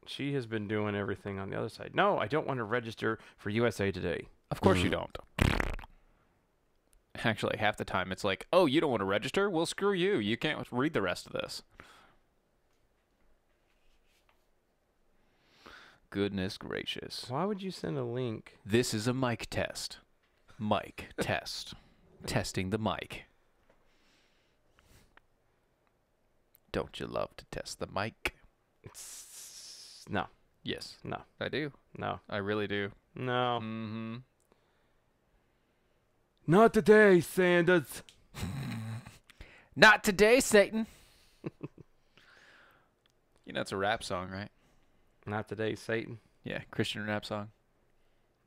She has been doing everything on the other side. No, I don't want to register for USA Today. Of course you don't. Actually, half the time it's like, oh, you don't want to register? Well, screw you. You can't read the rest of this. Goodness gracious. Why would you send a link? This is a mic test. Mic test. Testing the mic. Don't you love to test the mic? No. Yes. No. I do. No. I really do. No. Mm-hmm. Not today, Sanders. Not today, Satan. You know, it's a rap song, right? Not today, Satan. Yeah, Christian rap song.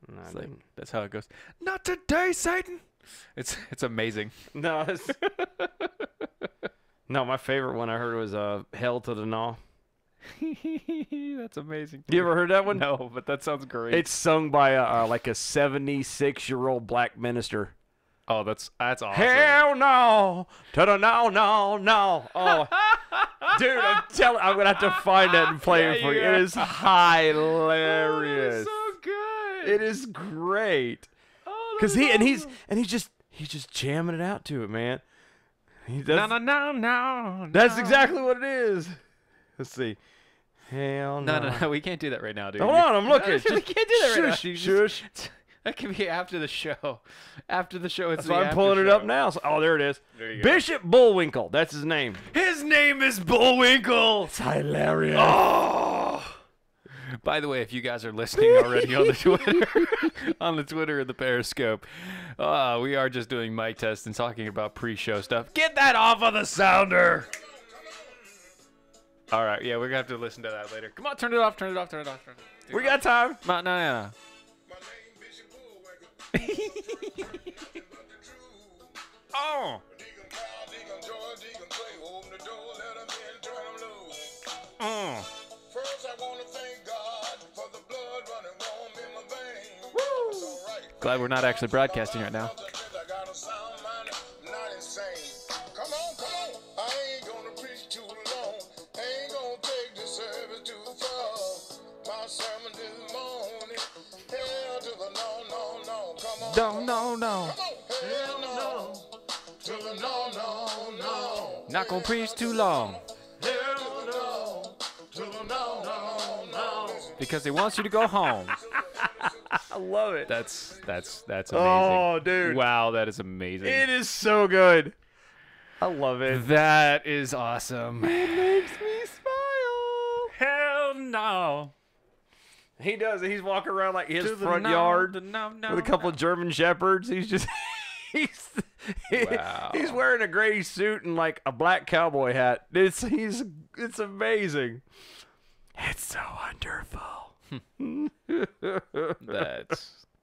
No, It's like, that's how it goes. Not today, Satan. It's amazing. no, no. My favorite one I heard was "Hell to the Gnaw." That's amazing. You ever heard that one? No, but that sounds great. It's sung by like a 76-year-old black minister. Oh, that's awesome. Hell no, to the no. Oh, dude, I'm gonna have to find that and play it for you. It is hilarious. Oh, so good. It is great. Oh, Cause he's just jamming it out to it, man. No. That's exactly what it is. Let's see. Hell no. No, we can't do that right now, dude. Hold on, I'm looking. We can't do that right now. Shush. That can be after the show. After the show, it's So I'm pulling it up now. So, oh, there it is. There you go. Bishop Bullwinkle. That's his name. His name is Bullwinkle. It's hilarious. Oh. By the way, if you guys are listening already on the Twitter, and the Periscope, we are just doing mic tests and talking about pre-show stuff. Get that off of the sounder. All right, yeah, we're gonna have to listen to that later. Come on, turn it off. We got time. No. Oh. First, I want to thank God for the blood running warm in my veins. That's all right. Glad we're not actually broadcasting right now. I got a sound mind, not insane. Come on. I ain't gonna preach too long. Ain't gonna take the service too far. My sermon this morning. Hell to the no. Come on. No. Come on. Hell no. To the no. Not gonna preach too long. Hell no. To the no. Because he wants you to go home. I love it. That's amazing. Oh, dude. Wow, that is amazing. It is so good. I love it. That is awesome. It makes me smile. Hell no. He does. He's walking around like his To the front no, yard the no, with a couple no. of German shepherds. He's just Wow. he's wearing a gray suit and like a black cowboy hat. It's amazing. It's so wonderful.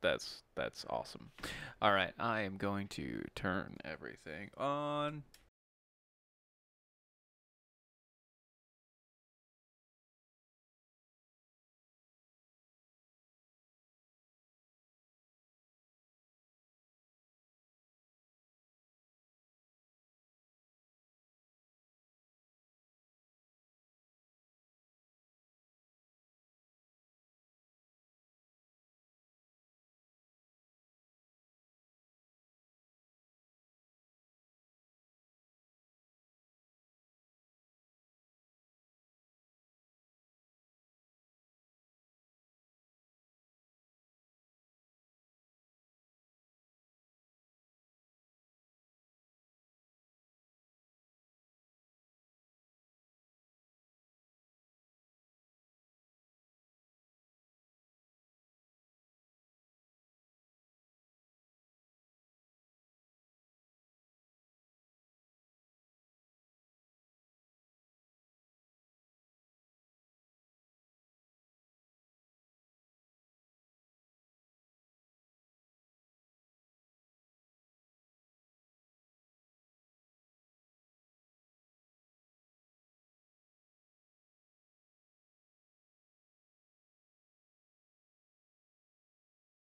That's awesome. All right, I am going to turn everything on.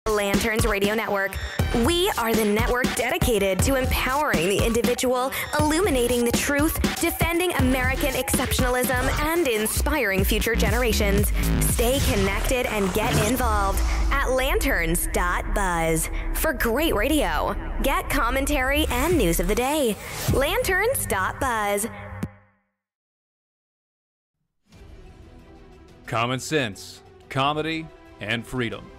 Lanterns Radio Network. We are the network dedicated to empowering the individual, illuminating the truth, defending American exceptionalism, and inspiring future generations. Stay connected and get involved at Lanterns.buzz for great radio. Get commentary and news of the day. Lanterns.buzz. Common sense, comedy, and freedom.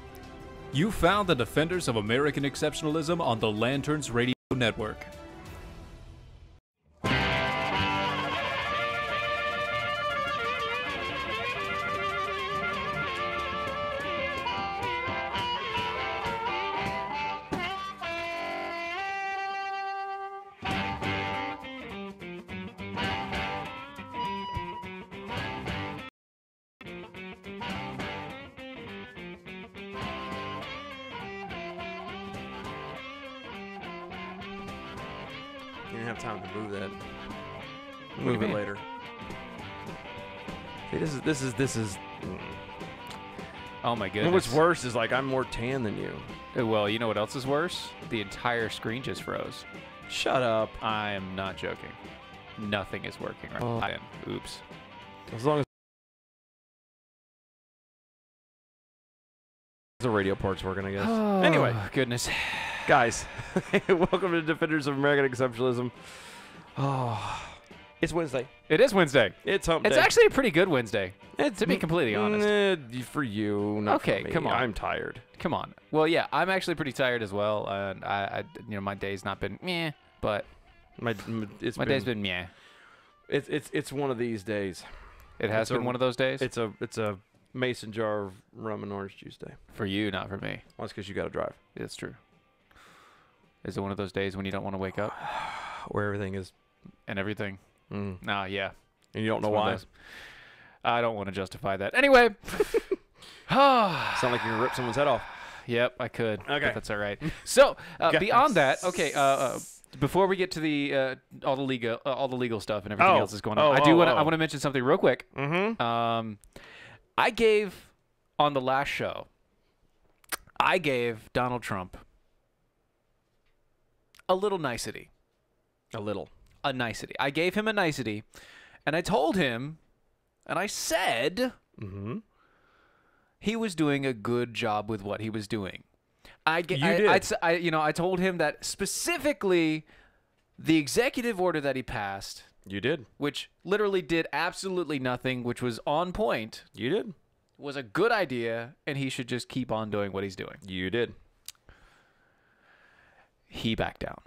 You found the defenders of American exceptionalism on the Lanterns Radio Network. You didn't have time to move that. do Move you it mean? later. See, this is. Oh my And goodness. what's worse is like I'm more tan than you. Well, you know what else is worse? The entire screen just froze. Shut up. I am not joking. Nothing is working right Oh. now. Oops. As long as the radio part's working, I guess. Anyway, Goodness. guys, welcome to Defenders of American Exceptionalism. Oh, it's Wednesday. It is Wednesday. It's hump It's day. actually a pretty good Wednesday. It's to be completely honest. For you, not Okay, for me. come on. I'm tired. Come on. Well, yeah, I'm actually pretty tired as well, and my day's not been meh, but My day's been meh. It's one of these days. It has It's been one of those days It's a mason jar of rum and orange juice day. for you, not for me. Well, that's because you got to drive It's true. Is it one of those days when you don't want to wake up where everything is, and everything? and Nah, yeah. you don't know It's one of why. those. I don't want to justify that. Anyway. Sound like you're gonna rip someone's head off. Yep, I could. Okay. But that's all right. So Guys. beyond that, okay. Before we get to the all the legal stuff and everything else that's going on, I want to mention something real quick. Mm-hmm. I gave on the last show. I gave Donald Trump a little nicety. A nicety. I gave him a nicety, and I told him, and I said. Mm-hmm. He was doing a good job with what he was doing. I told him that specifically the executive order that he passed, You did. which literally did absolutely nothing, which was on point, You did. was a good idea, and he should just keep on doing what he's doing. You did. He backed down.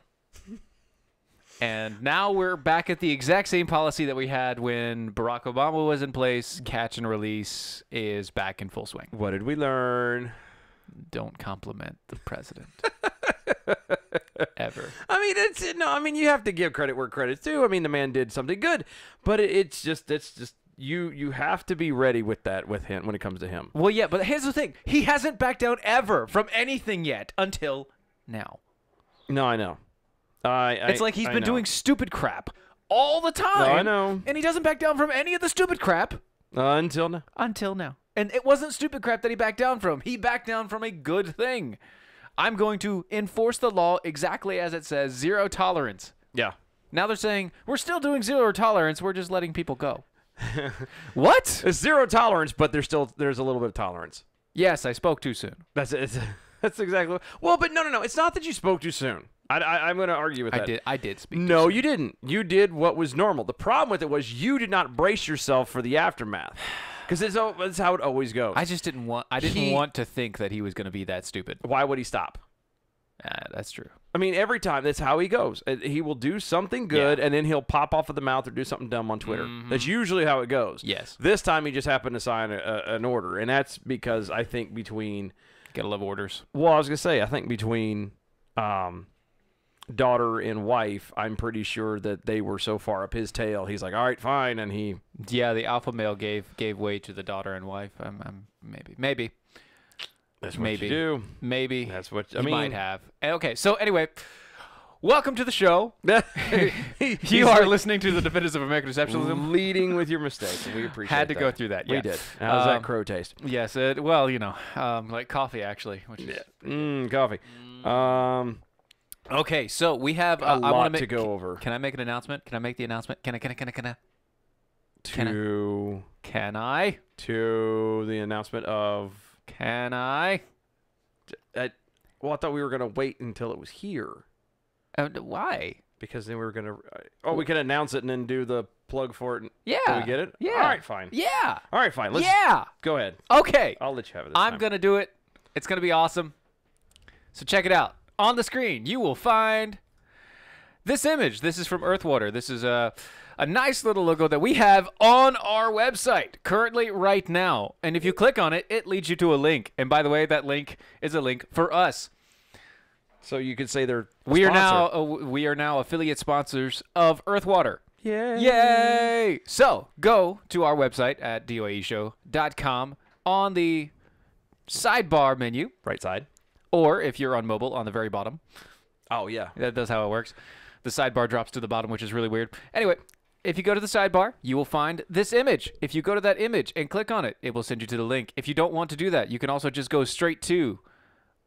And now we're back at the exact same policy that we had when Barack Obama was in place. Catch and release is back in full swing. What did we learn? Don't compliment the president. Ever. I mean, you have to give credit where credit's due. I mean, the man did something good, but it's just you have to be ready with that with him when it comes to him. Well, yeah, but here's the thing. He hasn't backed down ever from anything yet until now. No, I know. It's like he's I been know. doing stupid crap all the time. No, I know. And he doesn't back down from any of the stupid crap Until now. until now. And it wasn't stupid crap that he backed down from. He backed down from a good thing. I'm going to enforce the law exactly as it says, 0 tolerance. Yeah. Now they're saying, we're still doing 0 tolerance. We're just letting people go. What? It's 0 tolerance, but there's a little bit of tolerance. Yes, I spoke too soon. That's it. That's exactly. Well, but no. It's not that you spoke too soon. I'm going to argue with that. I did speak too No, soon. you didn't. You did what was normal. The problem with it was you did not brace yourself for the aftermath. Because that's how it always goes. I just didn't want. I didn't want to think that he was going to be that stupid. Why would he stop? That's true. I mean, every time that's how he goes. He will do something good, and then he'll pop off of the mouth or do something dumb on Twitter. That's usually how it goes. Yes. This time he just happened to sign an order, and that's because I think between. Gotta love orders. Well, I was gonna say I think between. Daughter and wife, I'm pretty sure that they were so far up his tail. He's like, all right, fine, and he. Yeah, the alpha male gave way to the daughter and wife. Maybe. That's what Maybe. you do. Maybe. That's what He I mean. might have. Okay, so anyway, welcome to the show. He's You are like listening to the Defenders of American Exceptionalism. leading with your mistakes. We appreciate Had to that. go through that. We Yeah. did. How's that crow taste? Yes. Well, like coffee actually. Which is Coffee. Okay, so we have A I lot want to go over. Can I make an announcement? Can I make the announcement? Can I? To the announcement of. Can I? Well, I thought we were gonna wait until it was here Why? because then we were gonna. We can announce it and then do the plug for it. Yeah. Do we get it? Yeah. All right, fine. Yeah. All right, fine. Let's Yeah. go ahead. Okay. I'll let you have it. I'm gonna do it. It's gonna be awesome. So check it out. On the screen, you will find this image. This is from Earthwater. This is a nice little logo that we have on our website currently right now. And if you click on it, it leads you to a link. And by the way, that link is a link for us. So you could say they're. We are now affiliate sponsors of Earthwater. Yeah. Yay! So go to our website at doaeshow.com on the sidebar menu, Right side. or if you're on mobile, on the very bottom. Oh yeah. That's how it works. The sidebar drops to the bottom, which is really weird. Anyway, if you go to the sidebar, you will find this image. If you go to that image and click on it, it will send you to the link. If you don't want to do that, you can also just go straight to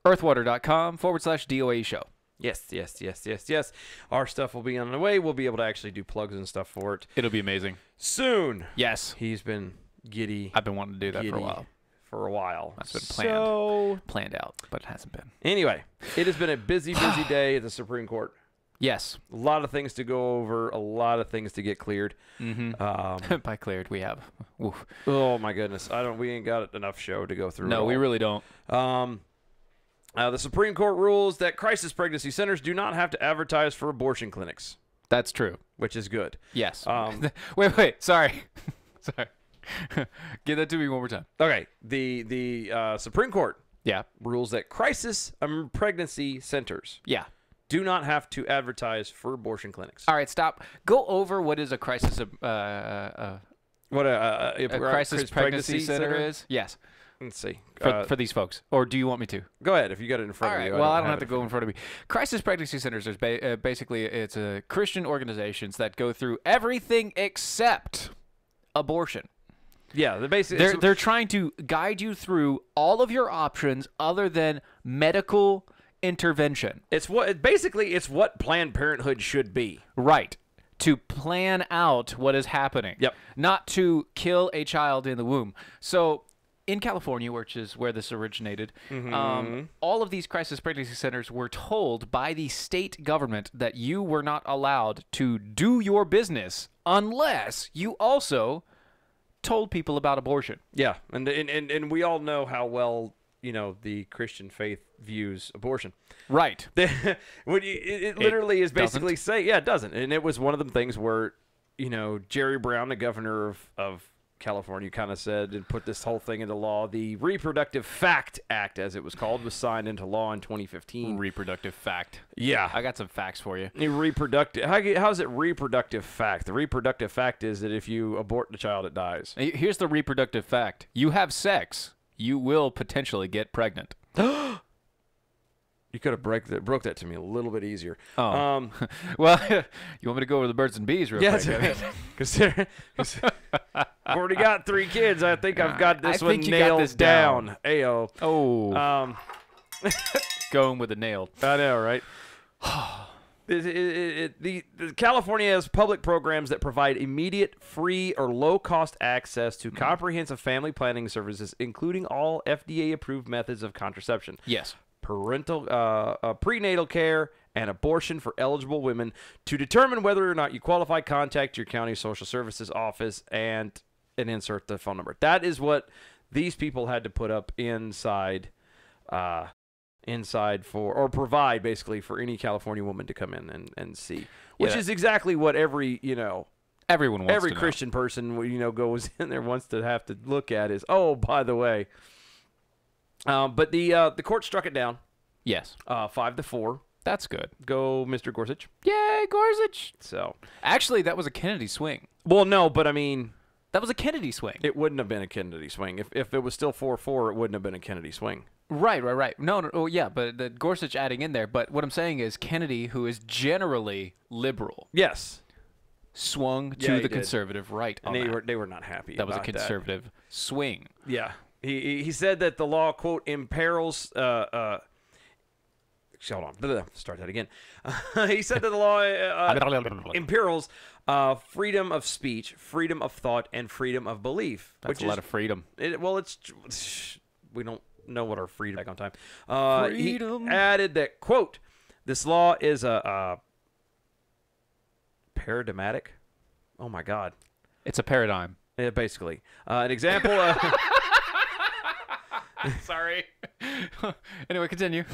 earthwater.com/DOA show. Yes. Our stuff will be on the way. We'll be able to actually do plugs and stuff for it It'll be amazing. soon. Yes. He's been giddy. I've been wanting to do that for a Giddy. while. For a while. That's been planned. So Planned out, but it hasn't been. anyway, it has been a busy day at the Supreme Court. Yes. A lot of things to go over. A lot of things to get cleared. By cleared, we have. Oof. Oh my goodness, we ain't got enough show to go through. No, it we all. really don't. The Supreme Court rules that crisis pregnancy centers do not have to advertise for abortion clinics, That's true. which is good. Yes. Um, wait. Sorry. Sorry. Give that to me one more time. Okay, the Supreme Court Yeah. rules that crisis pregnancy centers Yeah. do not have to advertise for abortion clinics. All right, stop. Go over what is a crisis What a crisis pregnancy center is. Yes. Let's see. For these folks. Or do you want me to? Go ahead if you got it in front All of right. you. Well, I don't have it to go in front of me. Crisis pregnancy centers is basically it's Christian organizations that go through everything except abortion. Yeah, They're trying to guide you through all of your options other than medical intervention. it's what Planned Parenthood should be. Right. To plan out what is happening. Yep. Not to kill a child in the womb. So in California, which is where this originated, all of these crisis pregnancy centers were told by the state government that you were not allowed to do your business unless you also told people about abortion. Yeah, and we all know how well the Christian faith views abortion. Right. It literally is basically it doesn't, and it was one of them things where Jerry Brown, the governor of California, kind of said and put this whole thing into law. The Reproductive Fact Act, as it was called, was signed into law in 2015. Reproductive fact. Yeah. I got some facts for you. How is it reproductive fact? The reproductive fact is that if you abort the child, it dies. Here's the reproductive fact. You have sex, you will potentially get pregnant. You could have broke that to me a little bit easier. Oh. Well, you want me to go over the birds and bees real quick? Because I've already got 3 kids. I think I've got this I one think you got nailed this down. Ayo. Oh. Going with a nailed. I know, right? The California has public programs that provide immediate, free, or low-cost access to comprehensive family planning services, including all FDA-approved methods of contraception. Yes. Prenatal care, and abortion for eligible women. To determine whether or not you qualify, contact your county social services office and insert the phone number. That is what these people had to put up inside for, or provide basically for any California woman to come in and see, which is exactly what every everyone wants every to know. Christian person goes in there wants to have to look at is, oh, by the way. But the court struck it down. Yes. 5-4. That's good. Go, Mr. Gorsuch. Yay, Gorsuch. So, actually, that was a Kennedy swing. well, no, but I mean, That was a Kennedy swing. it wouldn't have been a Kennedy swing. If it was still 4-4, it wouldn't have been a Kennedy swing. Right. No, oh, yeah, but the Gorsuch adding in there. But what I'm saying is Kennedy, who is generally liberal, Yes. swung Yeah, to he the did. conservative right on And that. they were not happy That was a about conservative swing. Yeah. He said that the law, quote, imperils hold on. Start that again. He said that the law imperils freedom of speech, freedom of thought, and freedom of belief. That's a lot of freedom. We don't know what our freedom back on time. He added that, quote, this law is a paradigmatic. Oh, my God. It's a paradigm. Yeah, basically. An example Sorry. Anyway, continue.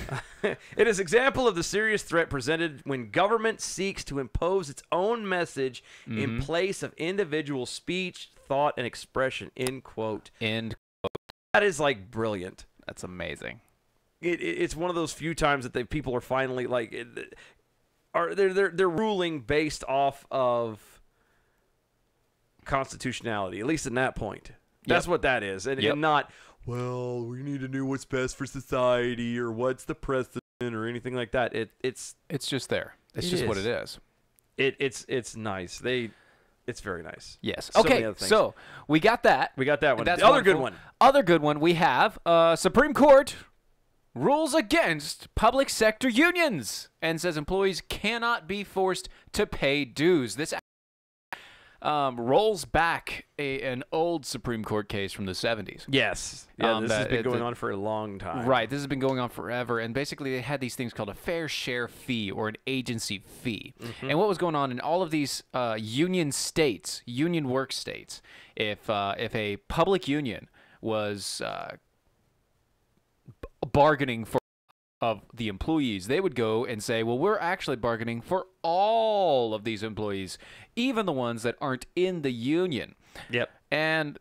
It is example of the serious threat presented when government seeks to impose its own message in place of individual speech, thought, and expression, end quote. End quote. That is, like, brilliant. That's amazing. It's one of those few times that people are finally, like, they're ruling based off of constitutionality, at least in that point. That's what that is. And not, well, we need to know what's best for society or what's the precedent or anything like that. It's just there. It's just what it is. It's nice. It's very nice. Yes. Okay, so we got that. We got that one. That's the other good one. Other good one we have, Supreme Court rules against public sector unions and says employees cannot be forced to pay dues. This rolls back an old Supreme Court case from the 70s. Yes. Yeah, this has been going on for a long time. Right. This has been going on forever. And basically, they had these things called a fair share fee or an agency fee. And what was going on in all of these union states, union work states, if a public union was bargaining for of the employees, they would go and say, well, we're actually bargaining for all of these employees, even the ones that aren't in the union. Yep. And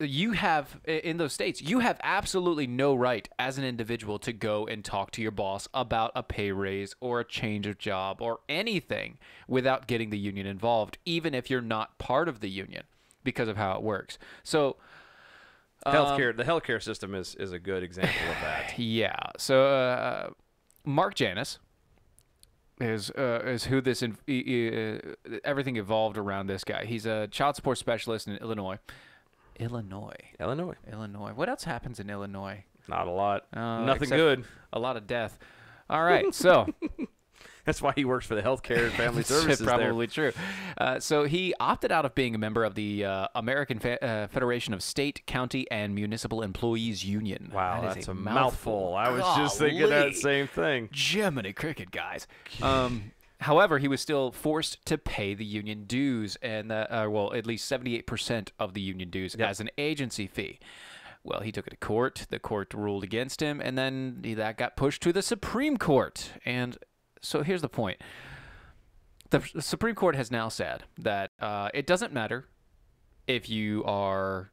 you have, in those states, you have absolutely no right as an individual to go and talk to your boss about a pay raise or a change of job or anything without getting the union involved, even if you're not part of the union, because of how it works. So the healthcare system is a good example of that. Yeah. So Mark Janis is who this everything evolved around this guy. He's a child support specialist in Illinois. Illinois. What else happens in Illinois? Not a lot. Nothing good. A lot of death. All right. So that's why he works for the Healthcare and Family Services. Probably true. So he opted out of being a member of the American Federation of State, County, and Municipal Employees Union. Wow, that's a mouthful. I was just thinking that same thing. Jiminy Cricket, guys. However, he was still forced to pay the union dues, and at least 78% of the union dues as an agency fee. Well, he took it to court. The court ruled against him, and then that got pushed to the Supreme Court. And so here's the point. The Supreme Court has now said that it doesn't matter if you are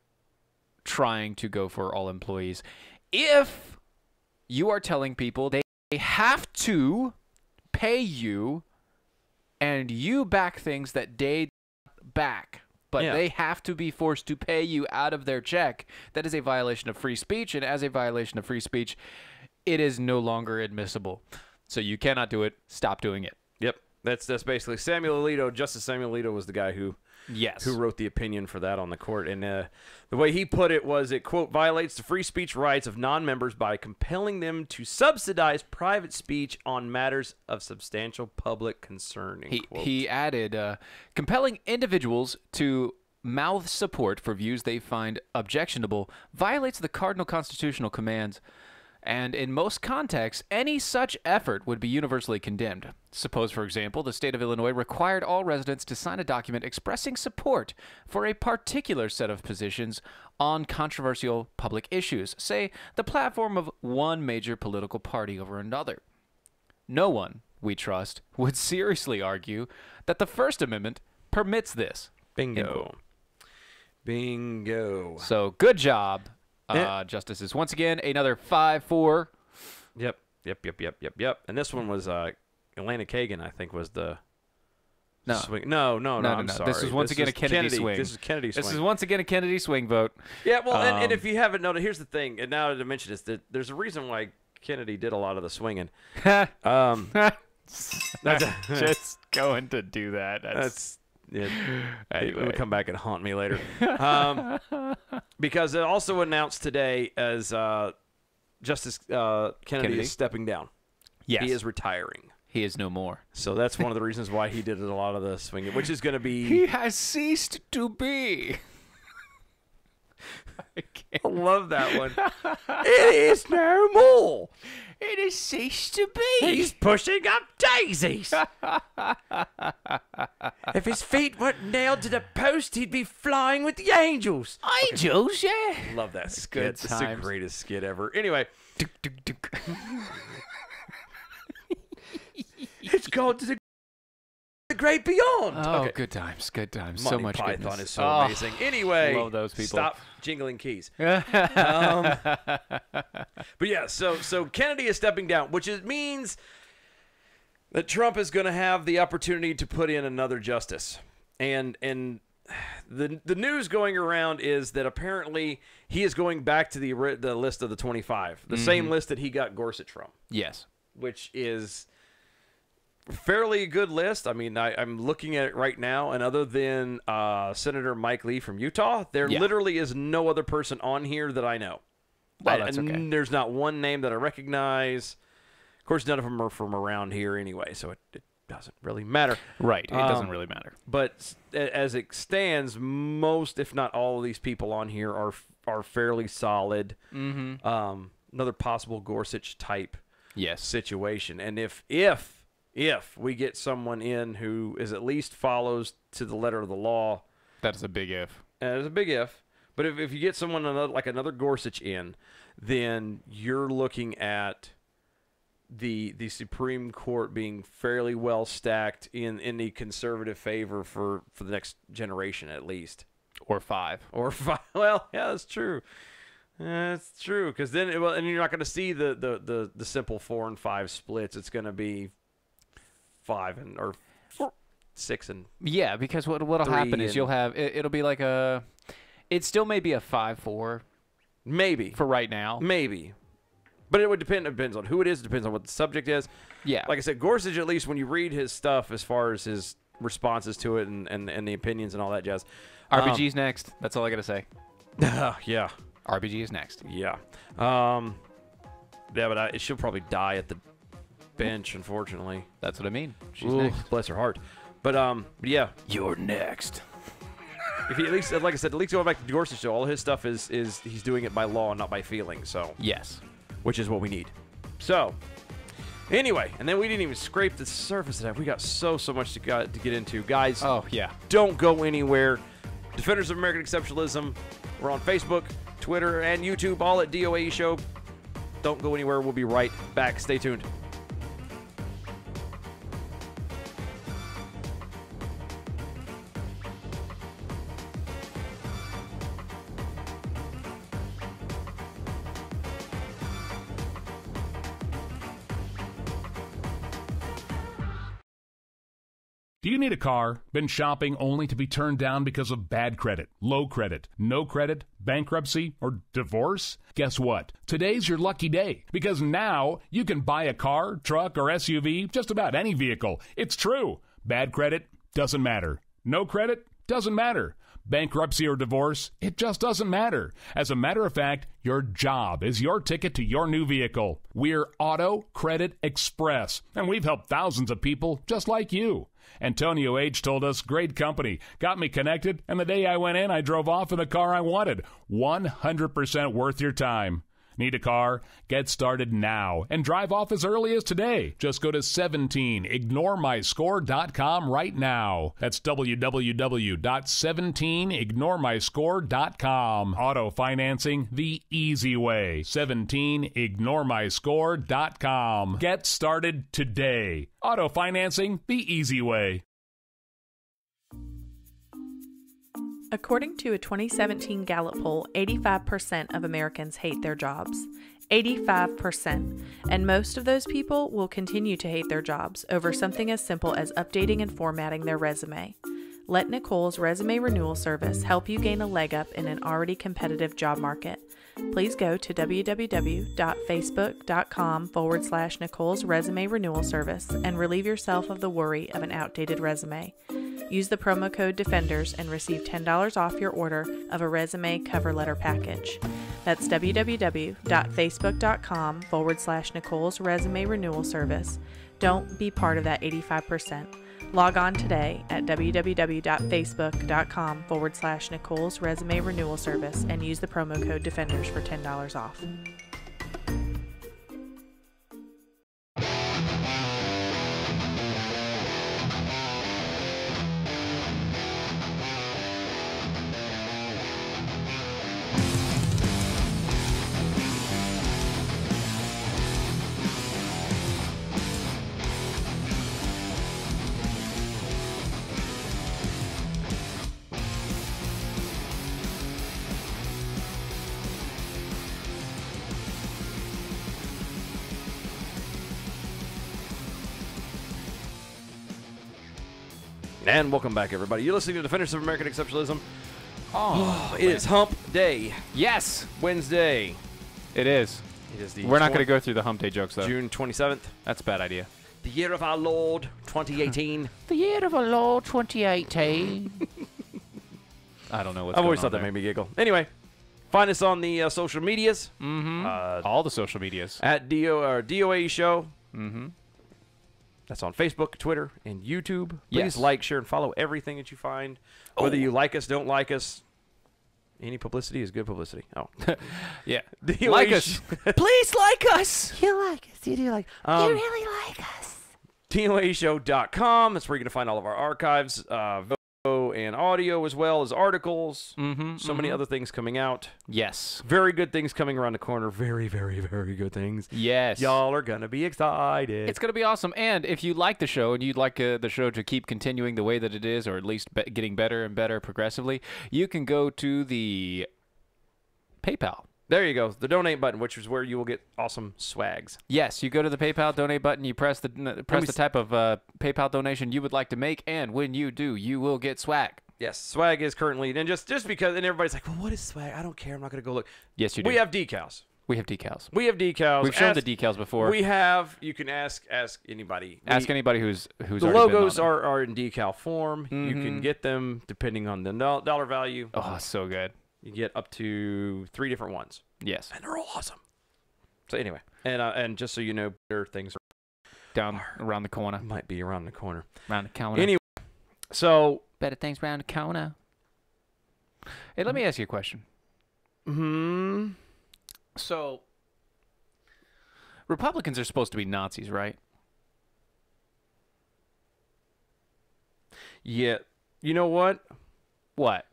trying to go for all employees. If you are telling people they have to pay you and you back things that they back, but they have to be forced to pay you out of their check, that is a violation of free speech. And as a violation of free speech, it is no longer admissible. So you cannot do it. Stop doing it. Yep. That's basically Samuel Alito. Justice Samuel Alito was the guy who wrote the opinion for that on the court. And the way he put it was, it, quote, violates the free speech rights of non-members by compelling them to subsidize private speech on matters of substantial public concern. He added, compelling individuals to mouth support for views they find objectionable violates the cardinal constitutional commands. And in most contexts, any such effort would be universally condemned. Suppose, for example, the state of Illinois required all residents to sign a document expressing support for a particular set of positions on controversial public issues, say the platform of one major political party over another. No one, we trust, would seriously argue that the First Amendment permits this. Bingo. So, good job. Justices. Once again, another 5-4. Yep. And this one was Elena Kagan, I think, was the swing. No, I'm sorry. This is once again a Kennedy swing. This is Kennedy swing. This is once again a Kennedy swing vote. Yeah, well, and if you haven't noted, here's the thing, and now to mention this, that there's a reason why Kennedy did a lot of the swinging. Just going to do that. Anyway. It'll come back and haunt me later. Because it also announced today as Justice Kennedy is stepping down. Yes. He is retiring. He is no more. So that's one of the reasons why he did a lot of the swinging, which is going to be... He has ceased to be. I love that one. It is no more. It has ceased to be. He's pushing up daisies. If his feet weren't nailed to the post, he'd be flying with the angels. Angels, yeah. Love that skit. good It's the times. greatest skit ever. Anyway, it's called the Great Beyond. Oh, Okay. good times, good times. Monty So much Python goodness. is so amazing. Anyway, love those people. Stop jingling keys. But yeah, so Kennedy is stepping down, which means that Trump is going to have the opportunity to put in another justice. And the news going around is that apparently he is going back to the list of the 25, the same list that he got Gorsuch from, Yes. which is fairly good list. I mean, I'm looking at it right now, and other than Senator Mike Lee from Utah, there literally is no other person on here that I know. Well, that's okay. And there's not one name that I recognize. Of course, none of them are from around here anyway, so it doesn't really matter. Right. It doesn't really matter. But as it stands, most, if not all of these people on here are fairly solid. Mm-hmm. Another possible Gorsuch type situation. And if we get someone in who is at least follows to the letter of the law, That's a big if. it's a big if. But if you get someone another Gorsuch in, then you're looking at the Supreme Court being fairly well stacked in the conservative favor for the next generation at least. Or 5. Or 5. Well, yeah, that's true. That's true. Because then, and you're not going to see the simple 4 and 5 splits. It's going to be 5 or 6 and Yeah, because what'll happen is you'll have it'll be like it still may be a 5-4 maybe for right now. Maybe. But it would depend. It depends on who it is. It depends on what the subject is. Yeah. Like I said, Gorsuch, at least when you read his stuff as far as his responses to it and the opinions and all that jazz. RBG's next. That's all I got to say. Yeah. RBG is next. Yeah. But she'll probably die at the bench, unfortunately. That's what I mean. She's Ooh, next. bless her heart. But yeah. You're next. If he, at least, like I said, at least going back to Gorsuch, all his stuff is he's doing it by law and not by feeling. So Yes. which is what we need. So, anyway, and then we didn't even scrape the surface of that. We got so much to get into. Guys, Oh, yeah. don't go anywhere. Defenders of American Exceptionalism. We're on Facebook, Twitter, and YouTube, all at DOAE Show. Don't go anywhere. We'll be right back. Stay tuned. Do you need a car? Been shopping only to be turned down because of bad credit, low credit, no credit, bankruptcy, or divorce? Guess what? Today's your lucky day because now you can buy a car, truck, or SUV, just about any vehicle. It's true. Bad credit doesn't matter. No credit doesn't matter. Bankruptcy or divorce, it just doesn't matter. As a matter of fact, your job is your ticket to your new vehicle. We're Auto Credit Express, and we've helped thousands of people just like you. Antonio H. told us, great company, got me connected, and the day I went in, I drove off in the car I wanted. 100% worth your time. Need a car? Get started now and drive off as early as today. Just go to 17ignoremyscore.com right now. That's www.17ignoremyscore.com. Auto financing the easy way. 17ignoremyscore.com. Get started today. Auto financing the easy way. According to a 2017 Gallup poll, 85% of Americans hate their jobs. 85%. And most of those people will continue to hate their jobs over something as simple as updating and formatting their resume. Let Nicole's resume renewal service help you gain a leg up in an already competitive job market. Please go to www.facebook.com/Nicole's resume renewal service and relieve yourself of the worry of an outdated resume. Use the promo code DEFENDERS and receive $10 off your order of a resume cover letter package. That's www.facebook.com/Nicole's Resume Renewal Service. Don't be part of that 85%. Log on today at www.facebook.com/Nicole's Resume Renewal Service and use the promo code Defenders for $10 off. And welcome back, everybody. You're listening to Defenders of American Exceptionalism. Oh, it is Hump Day. Yes, Wednesday. it is. It is the We're not going to go through the hump day jokes, though. June 27th. That's a bad idea. The year of our Lord, 2018. The year of our Lord 2018. I don't know what's I've going always on thought that there. made me giggle. Anyway, find us on the social medias. All the social medias. At DOA Show. Mm-hmm. That's on Facebook, Twitter, and YouTube. Please Yes. like, share, and follow everything that you find. Whether you like us, don't like us. Any publicity is good publicity. Oh. Yeah. DOA Like us. Please like us. You like us. You do like you really like us. TOAshow.com. That's where you're going to find all of our archives, video and audio, as well as articles. So many other things coming out. Yes. Very good things coming around the corner. Very, very, very good things. Yes. Y'all are going to be excited. It's going to be awesome. And if you like the show and you'd like the show to keep continuing the way that it is, or at least getting better and better progressively, you can go to the PayPal. There you go. The donate button, which is where you will get awesome swags. Yes, you go to the PayPal donate button, you press the type of PayPal donation you would like to make, and when you do, you will get swag. Yes, swag is currently, and just because, and everybody's like, well, what is swag? I don't care. I'm not going to go look. Yes, you do. We have decals. We have decals. We have decals. We've shown the decals before. We have. You can ask anybody. Ask anybody who's The already been logos on it. are in decal form. You can get them depending on the dollar value. Oh, so good. You get up to 3 different ones, Yes. and they're all awesome. So anyway, and just so you know, better things Down around the corner. might be around the corner. Around the corner. Anyway, so Better things around the corner. Hey, let me ask you a question. So, Republicans are supposed to be Nazis, right? yeah, you know what? What?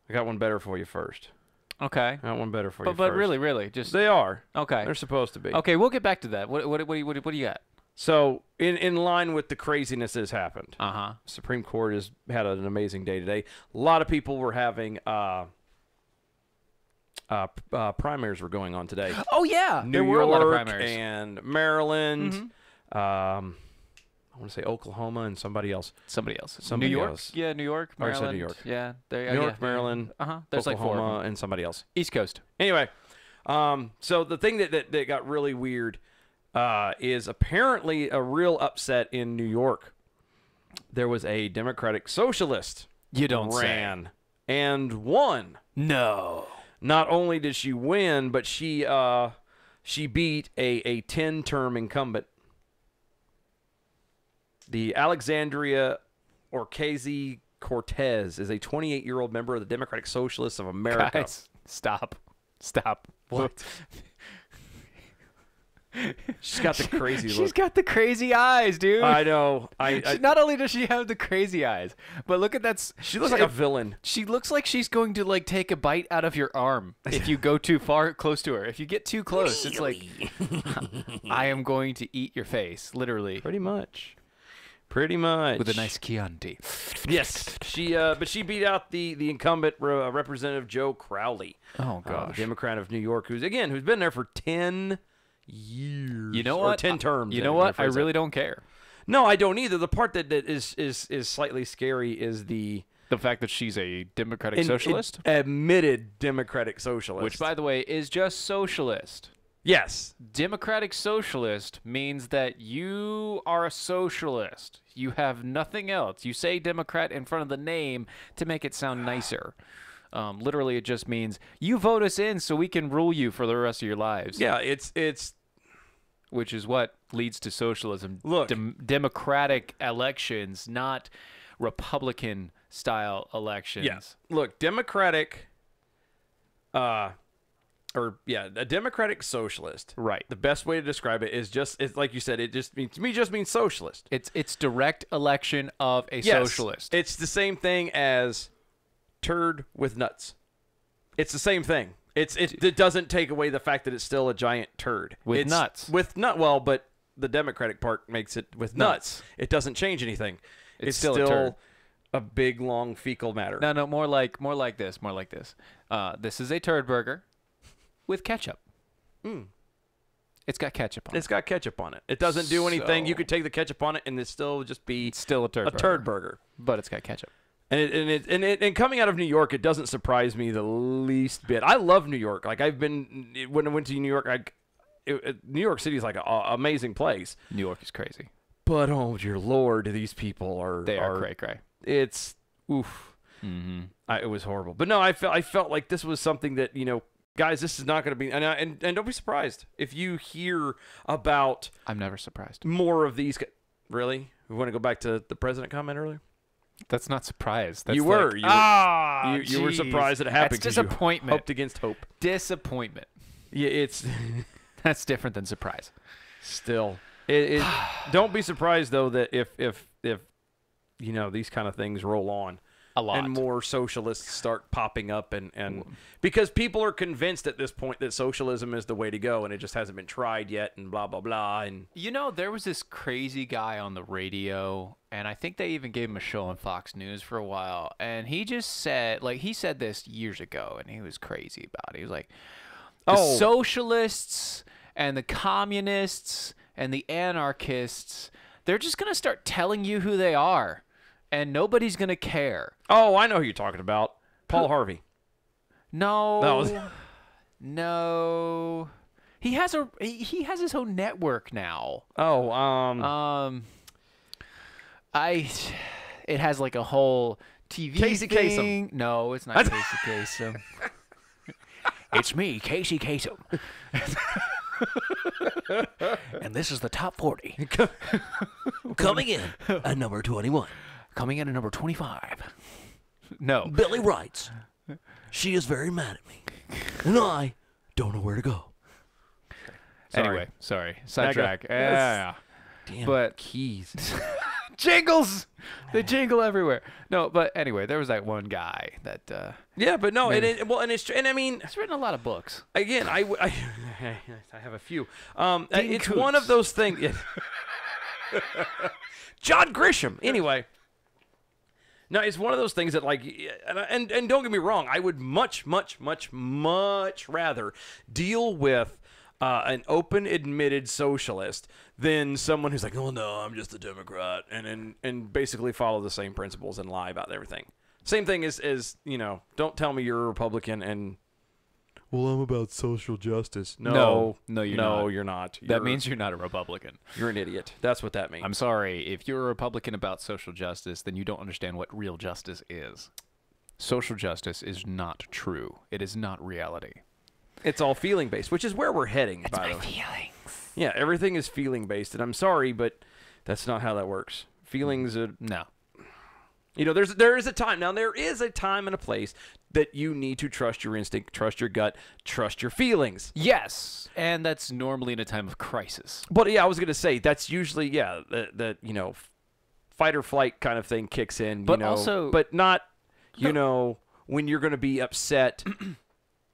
I got one better for you first. Okay. I got one better for you But first. really, just They are. okay. They're supposed to be. Okay, we'll get back to that. What do you got? So, in line with the craziness that has happened, Uh-huh. Supreme Court has had an amazing day today. A lot of people were having primaries were going on today. Oh yeah, New there were York a lot of primaries. and Maryland. I want to say Oklahoma and somebody else. Somebody else. Somebody New York? else. Yeah, New York, Oh, I Maryland. said New York. Yeah, there. New York, Maryland, There's like 4 of Oklahoma, them. and somebody else. East Coast. Anyway, so the thing that got really weird is apparently a real upset in New York. There was a Democratic Socialist You don't ran and won. No. Not only did she win, but she beat a 10-term incumbent. The Alexandria Ocasio-Cortez is a 28-year-old member of the Democratic Socialists of America. Guys, stop. What? She's got the crazy look. She's got the crazy eyes, dude. I know. Not only does she have the crazy eyes, but look at that. She looks like a villain. She looks like she's going to like take a bite out of your arm if you go too far close to her. If you get too close, it's like I am going to eat your face, literally. Pretty much. With a nice Chianti. Yes. But she beat out the incumbent Representative Joe Crowley. Oh gosh. Democrat of New York, who's been there for 10 years. You know or what? 10 terms. You know what? I really don't care. No, I don't either. The part that is slightly scary is the fact that she's a Democratic Socialist, admitted Democratic Socialist, which, by the way, is just socialist. Yes. Democratic Socialist means that you are a socialist. You have nothing else. You say Democrat in front of the name to make it sound nicer. Literally, it just means you vote us in so we can rule you for the rest of your lives. Yeah, it's which is what leads to socialism. Look. Democratic elections, not Republican-style elections. Yeah. Look, democratic, a democratic socialist. Right. The best way to describe it is it's like you said. It just means socialist. It's direct election of a socialist. It's the same thing as turd with nuts. It's the same thing. It doesn't take away the fact that it's still a giant turd with nuts. Well, but the Democratic part makes it with nuts. It doesn't change anything. It's still a turd. A big long fecal matter. No, more like this. This is a turd burger with ketchup. It's got ketchup on it. It's got ketchup on it. It doesn't do anything. You could take the ketchup on it and it still just be a turd turd burger. But it's got ketchup. And coming out of New York, it doesn't surprise me the least bit. I love New York. Like when I went to New York, New York City is like an amazing place. New York is crazy. But oh dear Lord, these people are cray cray. It's oof. Mm-hmm. It was horrible. But no, I felt like this was something that guys, this is not going to be. And don't be surprised if you hear about. I'm never surprised. More of these. Really, we want to go back to the president comment earlier. That's not surprise. That's you were surprised that it happened. That's disappointment. You hoped against hope. Disappointment. Yeah, it's that's different than surprise. Still, don't be surprised though that if these kind of things roll on a lot and more socialists start popping up and because people are convinced at this point that socialism is the way to go and it just hasn't been tried yet and blah blah blah. And there was this crazy guy on the radio. And I think they even gave him a show on Fox News for a while. And he just said, he said this years ago, and he was crazy about it. He was like, the socialists and the communists and the anarchists, they're just going to start telling you who they are. And nobody's going to care. Oh, I know who you're talking about. Paul Harvey. No. No. He has his own network now. It has like a whole TV Casey thing. Kasem. No, it's not Casey Kasem. It's me, Casey Kasem. And this is the top 40. Coming in at number 21. Coming in at number 25. No. Billy writes, she is very mad at me, and I don't know where to go. Anyway, sorry. Sidetrack. Yeah. Damn but keys. Jingles! They jingle everywhere. No, but anyway, there was that one guy that... yeah, but no, and I mean... He's written a lot of books. Again, I have a few. It's Coots. One of those things... John Grisham! Anyway. No, it's one of those things that, and don't get me wrong, I would much, much, much, much rather deal with an open, admitted socialist than someone who's like, oh, no, I'm just a Democrat, and basically follow the same principles and lie about everything. Same thing as don't tell me you're a Republican and, well, I'm about social justice. No, you're not. That means you're not a Republican. You're an idiot. That's what that means. I'm sorry. If you're a Republican about social justice, then you don't understand what real justice is. Social justice is not true. It is not reality. It's all feeling-based, which is where we're heading, it's by the way. Feelings. Yeah, everything is feeling-based, and I'm sorry, but that's not how that works. Feelings are... No. There is a time. Now, there is a time and a place that you need to trust your instinct, trust your gut, trust your feelings. Yes, and that's normally in a time of crisis. But, yeah, I was going to say, that's usually, that fight or flight kind of thing kicks in, but also... But not, when you're going to be upset...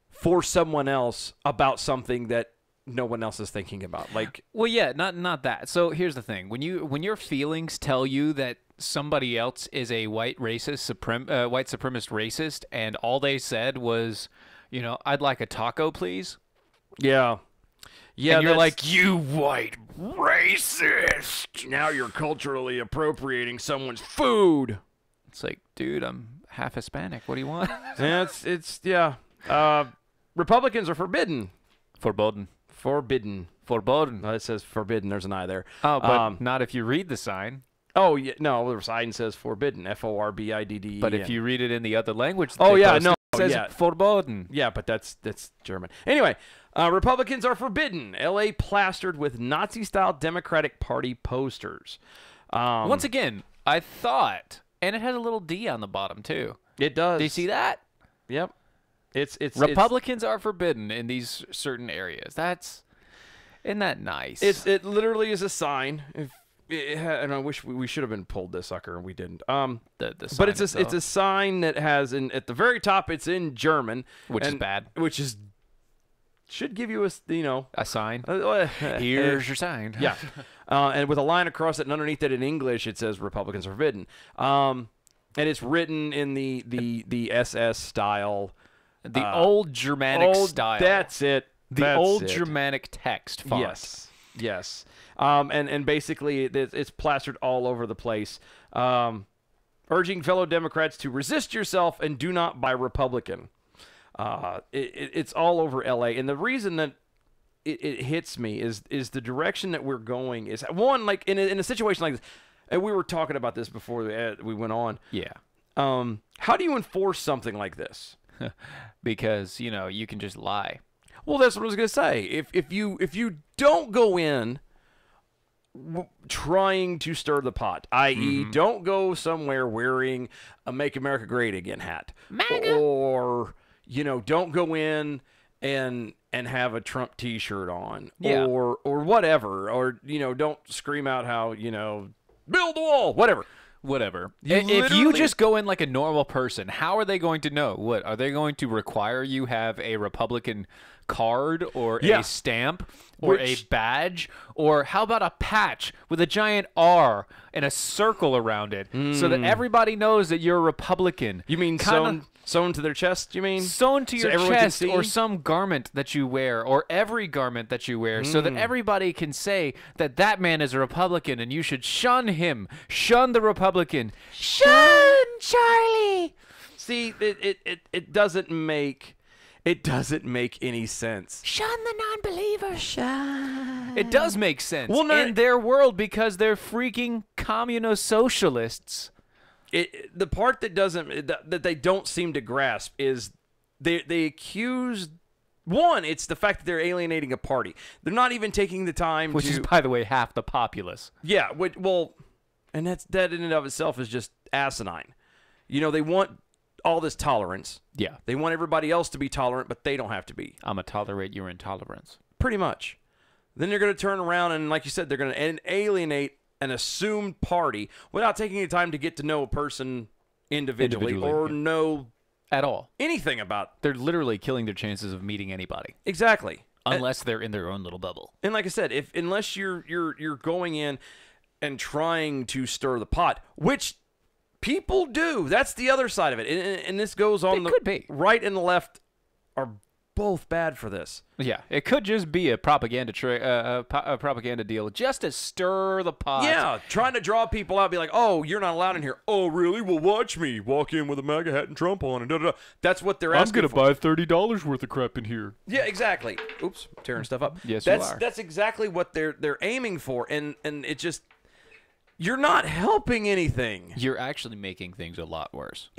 for someone else about something that no one else is thinking about. Well, yeah, not that. So here's the thing: when your feelings tell you that somebody else is a white supremacist racist, and all they said was, I'd like a taco, please. Yeah. Yeah, and you're like, you white racist. Now you're culturally appropriating someone's food. It's like, dude, I'm half Hispanic. What do you want? Yeah. Republicans are forbidden. Forbidden. It says forbidden. There's an I there. Oh, but not if you read the sign. Oh, yeah. No, the sign says forbidden. Forbidden. But if you read it in the other language, no. says yeah. verboten. Yeah, but that's German. Anyway, Republicans are forbidden. L.A. plastered with Nazi-style Democratic Party posters. Once again, I thought, and it has a little D on the bottom too. It does. Do you see that? Yep. It's Republicans are forbidden in these certain areas. Isn't that nice? It literally is a sign. And I wish we should have been pulled this sucker and we didn't. But it's a sign that has at the very top. It's in German, which is bad. Which should give you a sign. Here's your sign. Yeah, and with a line across it, and underneath it in English, it says Republicans are forbidden. And it's written in the SS style, the old Germanic style. That's it. Germanic text font. Yes. And basically it's plastered all over the place, urging fellow Democrats to resist yourself and do not buy Republican. It's all over L.A. And the reason that it hits me is the direction that we're going is, one, like in a situation like this, and we were talking about this before we went on. Yeah. How do you enforce something like this? Because, you can just lie. Well, that's what I was going to say. If you don't go in trying to stir the pot, i.e., don't go somewhere wearing a "Make America Great Again" hat, or don't go in and have a Trump T-shirt on, or whatever, or don't scream out how build the wall, whatever. If you just go in like a normal person, how are they going to know? What are they going to require you have a Republican card or a stamp or a badge, or how about a patch with a giant R and a circle around it so that everybody knows that you're a Republican? You mean sewn to their chest, you mean? Sewn to your chest, or some garment that you wear, or every garment that you wear, so that everybody can say that man is a Republican and you should shun him. Shun the Republican. Shun Charlie. See, it doesn't make any sense. Shun the non-believer. Shun. It does make sense in their world because they're freaking communo-socialists. The part that they don't seem to grasp is they accuse, one, it's the fact that they're alienating a party. They're not even taking the time which is, by the way, half the populace. Yeah, and that in and of itself is just asinine. They want all this tolerance. Yeah. They want everybody else to be tolerant, but they don't have to be. I'm going to tolerate your intolerance. Pretty much. Then they're going to turn around and, like you said, they're going to alienate an assumed party without taking the time to get to know a person individually or know at all anything about. They're literally killing their chances of meeting anybody. Exactly. Unless they're in their own little bubble. And like I said, unless you're going in and trying to stir the pot, which people do. That's the other side of it. And this goes on. It could be. Right and the left are both bad for this. Yeah, it could just be a propaganda propaganda deal, just to stir the pot. Yeah, trying to draw people out, be like, "Oh, you're not allowed in here." "Oh, really? Well, watch me walk in with a MAGA hat and Trump on, and da da da." That's what they're asking. I'm gonna buy $30 worth of crap in here. Yeah, exactly. Oops, tearing stuff up. Yes, you are. That's exactly what they're aiming for, and it just. You're not helping anything. You're actually making things a lot worse.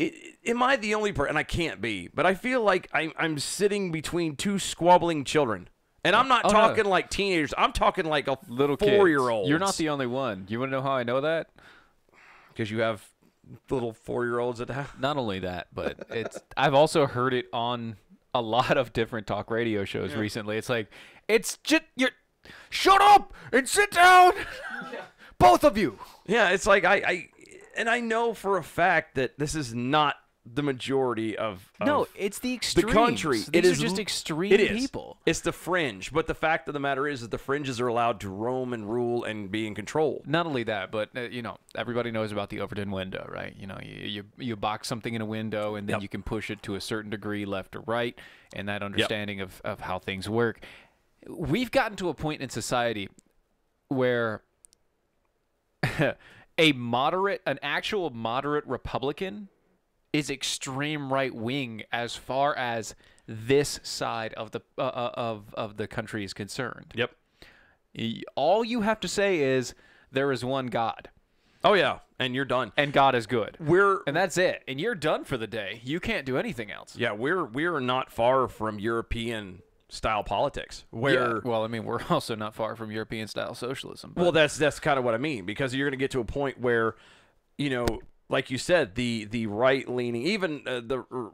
Am I the only person? And I can't be, but I feel like I'm sitting between two squabbling children. And I'm not talking like teenagers. I'm talking like a little 4-year-old. You're not the only one. You want to know how I know that? Because you have little 4-year-olds at the house. Not only that, but I've also heard it on a lot of different talk radio shows recently. It's like, it's just, shut up and sit down. Yeah. Both of you. Yeah, it's like I know for a fact that this is not the majority of no, it's the extremes. The country. These are just extreme people. It's the fringe. But the fact of the matter is that the fringes are allowed to roam and rule and be in control. Not only that, but everybody knows about the Overton window, right? You box something in a window and then you can push it to a certain degree left or right, and that understanding of how things work. We've gotten to a point in society where an actual moderate Republican is extreme right wing as far as this side of the country is concerned. Yep. All you have to say is there is one God. Oh yeah, and you're done. And God is good. And that's it. And you're done for the day. You can't do anything else. Yeah, we're not far from European style politics. Where well, I mean, we're also not far from European style socialism. Well, that's kind of what I mean, because you're going to get to a point where, like you said, the right leaning, even the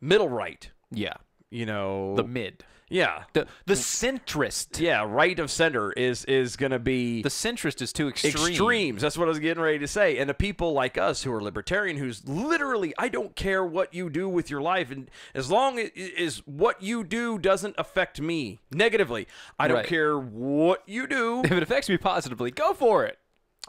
middle right. Yeah. The mid. Yeah. The centrist. Yeah, right of center is going to be... The centrist is too extreme. Extremes. That's what I was getting ready to say. And the people like us who are libertarian, who's literally, I don't care what you do with your life, and as long as what you do doesn't affect me negatively, I don't care what you do. If it affects me positively, go for it.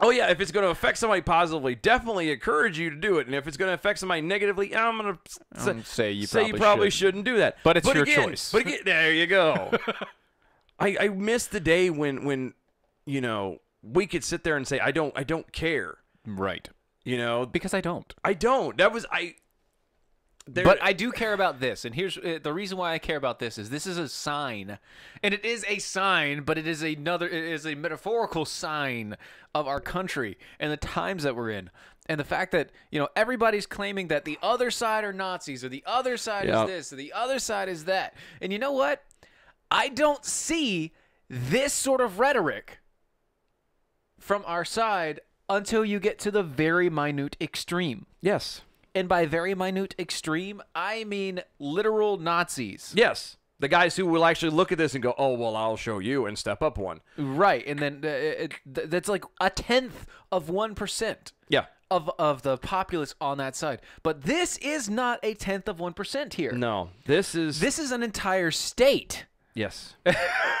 Oh, yeah, if it's going to affect somebody positively, definitely encourage you to do it. And if it's going to affect somebody negatively, I'm going to say you probably shouldn't do that. But it's your choice. But again, there you go. I miss the day when we could sit there and say, I don't care. Right. Because I don't. I don't. That was But I do care about this, and here's the reason why I care about this is a sign, and it is a sign, but it is a metaphorical sign of our country and the times that we're in, and the fact that everybody's claiming that the other side are Nazis, or the other side is this, or the other side is that, and you know what? I don't see this sort of rhetoric from our side until you get to the very minute extreme. Yes. And by very minute extreme, I mean literal Nazis. Yes. The guys who will actually look at this and go, oh, well, I'll show you, and step up one. Right. And then that's like 0.1%. Yeah. Of the populace on that side. But this is not 0.1% here. No. This is an entire state. Yes.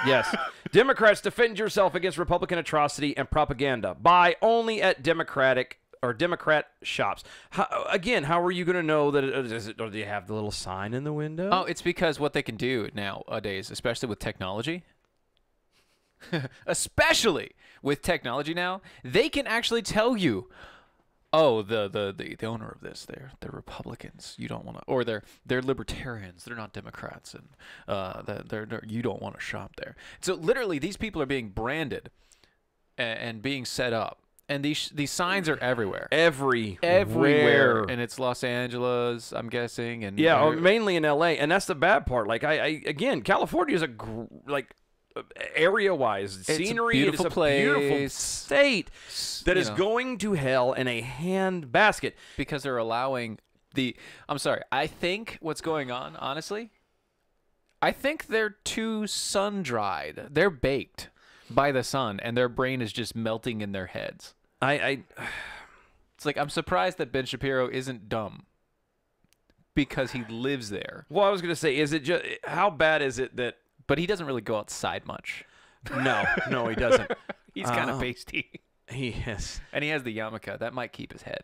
Yes. Democrats, defend yourself against Republican atrocity and propaganda. Buy only at Democrat shops. How are you going to know that or do you have the little sign in the window? Oh, it's because what they can do nowadays, especially with technology, they can actually tell you, oh, the owner of this, they're Republicans. You don't want to, or they're libertarians. They're not Democrats, and you don't want to shop there. So literally, these people are being branded and being set up. And these signs are everywhere. Everywhere. And it's Los Angeles, I'm guessing. And or mainly in L.A. And that's the bad part. Like, again, California is area-wise, scenery. It's a beautiful state that is going to hell in a handbasket. Because they're allowing I'm sorry. I think what's going on, honestly, I think they're too sun-dried. They're baked by the sun, and their brain is just melting in their heads. It's like, I'm surprised that Ben Shapiro isn't dumb because he lives there. Well, I was going to say, is it just, how bad is it that... But he doesn't really go outside much. No, he doesn't. He's kind of pasty. He is. And he has the yarmulke. That might keep his head.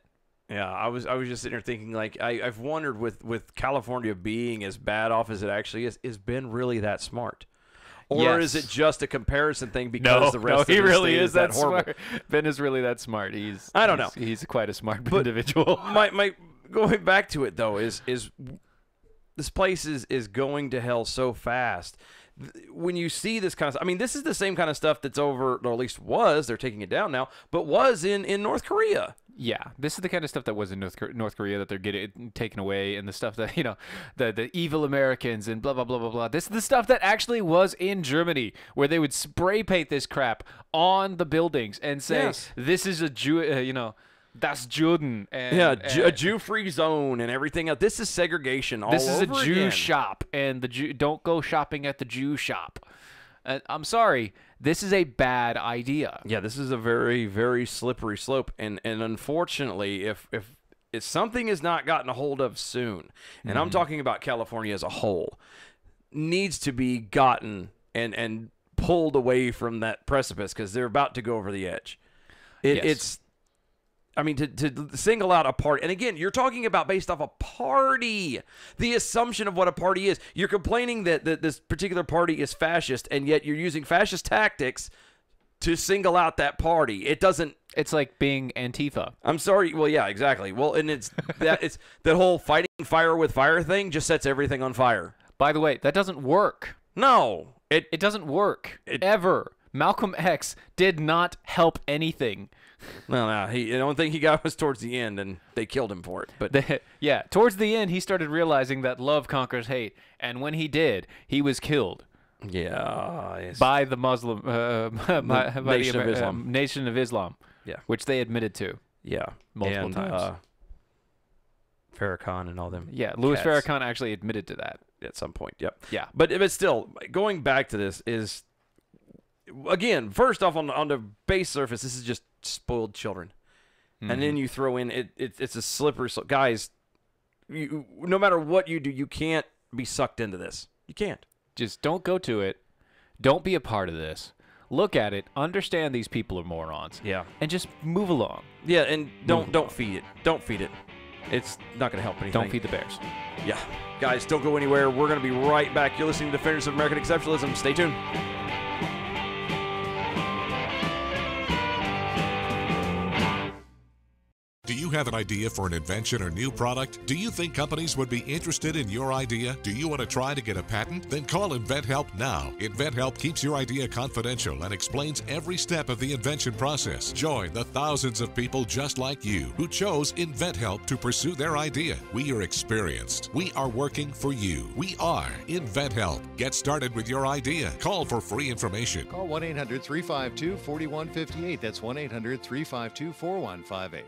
Yeah, I was just sitting there thinking, like, I've wondered with California being as bad off as it actually is Ben really that smart? Or is it just a comparison thing because the rest of he the really state is that horrible? Smart. Ben is really that smart. I don't know. He's quite a smart individual. My going back to it though is this place is going to hell so fast. When you see this kind of, I mean, this is the same kind of stuff that's over, or at least was. They're taking it down now, but was in North Korea. Yeah, this is the kind of stuff that was in North Korea that they're getting taken away, and the stuff that the evil Americans and blah blah blah blah blah. This is the stuff that actually was in Germany, where they would spray paint this crap on the buildings and say, "This is a Jew," that's Juden. And, a Jew-free zone and everything else. This is segregation all over again. This is a Jew shop, and don't go shopping at the Jew shop. I'm sorry. This is a bad idea. Yeah, this is a very, very slippery slope. And unfortunately, if something is not gotten a hold of soon, and I'm talking about California as a whole, needs to be gotten and pulled away from that precipice because they're about to go over the edge. It's... I mean, to single out a party, and again, you're talking about based off a party, the assumption of what a party is. You're complaining that this particular party is fascist, and yet you're using fascist tactics to single out that party. It doesn't... It's like being Antifa. I'm sorry. Well, yeah, exactly. Well, and it's that whole fighting fire with fire thing just sets everything on fire. By the way, that doesn't work. No. It doesn't work. Ever. Malcolm X did not help anything. No. The only thing he got was towards the end, and they killed him for it. But yeah, towards the end, he started realizing that love conquers hate, and when he did, he was killed. Yeah, by the Muslim, by Nation of the Islam. Nation of Islam. Yeah, which they admitted to. Yeah, multiple times. Farrakhan and all them. Yeah, Louis Farrakhan actually admitted to that at some point. Yep. Yeah, but still, going back to this is, again, first off on the base surface, this is just spoiled children, and then you throw in it's a slippery slope. Guys, no matter what you do, you can't be sucked into this. You can't. Just don't go to it. Don't be a part of this. Look at it. Understand these people are morons. Yeah. And just move along. Yeah, and don't feed it. Don't feed it. It's not going to help anything. Don't feed the bears. Yeah. Guys, don't go anywhere. We're going to be right back. You're listening to Defenders of American Exceptionalism. Stay tuned. Do you have an idea for an invention or new product? Do you think companies would be interested in your idea? Do you want to try to get a patent? Then call InventHelp now. InventHelp keeps your idea confidential and explains every step of the invention process. Join the thousands of people just like you who chose InventHelp to pursue their idea. We are experienced. We are working for you. We are InventHelp. Get started with your idea. Call for free information. Call 1-800-352-4158. That's 1-800-352-4158.